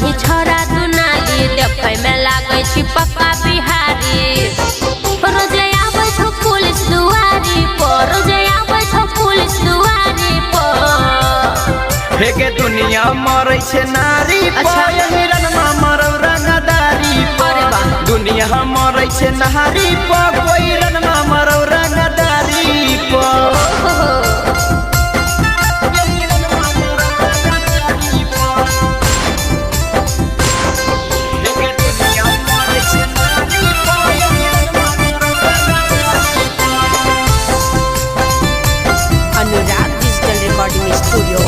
ही छोरा दुनाली देखे में लागे छी पक्का बिहारी। रोजे आवे छो पुलिस दुआरी पर, रोजे आवे छो पुलिस दुआरी पर। हेगे दुनिया मरै छे नारी पर, हिरन मा मरौ रंगदारी पर। दुनिया मरै छे नारी पर, कोई रन मा मरौ रंगदारी पर। अनुराग डिजिटल रिकॉर्डिंग स्टूडियो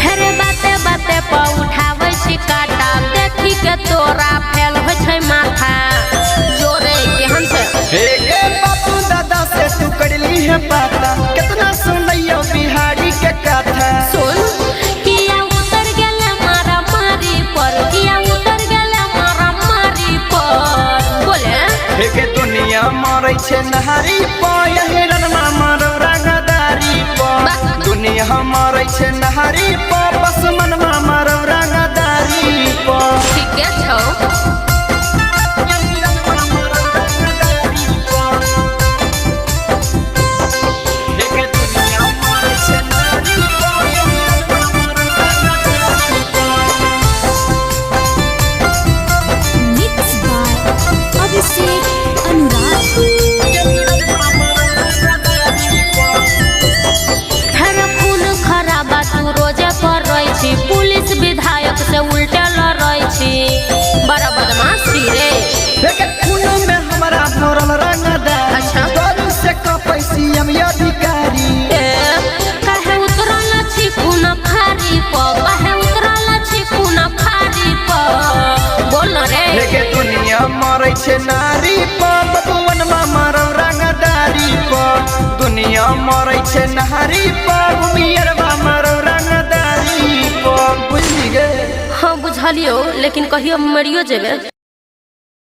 हेरे बाते बाते पर उठावे छी काटा, देखी के तोरा फेल होय छै माथा। जोरे केहन छै हेगे बापू दादा से तू करली है पाता, कितना सुनैयो बिहारी के कथा। सुन किया उतर गेले मारा मारी पर, किया उतर गेले मारा मारी पर। बोले हेगे दुनिया मरै छे नारी पर, हिरन मा मरौ रंगदारी पर। दुनिया मरै छे नारी पर, बसमन मा मरौ रंगदारी पर। ठीके छौ हेगे दुनिया मरै छे नारी पर, हिरन मा मरौ रंगदारी पर। Mix by Abhishek Anurag. हर खून खराबा तू रोजे पर रही छी, पुलिस विधायक से उल्टे लड़ई छी। बड़ा बदमाशी रे हेगे खून में हमरा भरल रंगदारी। अच्छा। दारू से कपै सीएम अधिकारी। काहे उतरल छी खून खारी पर, काहे उतरल छी खून खारी पर। बोल न रे हेगे दुनिया मरै छे नारी पर, बबुवन मा मरौ रंगदारी पर। दुनिया मरै छे नारी पर, भूमियर मा मरौ रंगदारी पर। बुझली गे हाँ बुझलियो, लेकिन कहियो मरियो जेबे।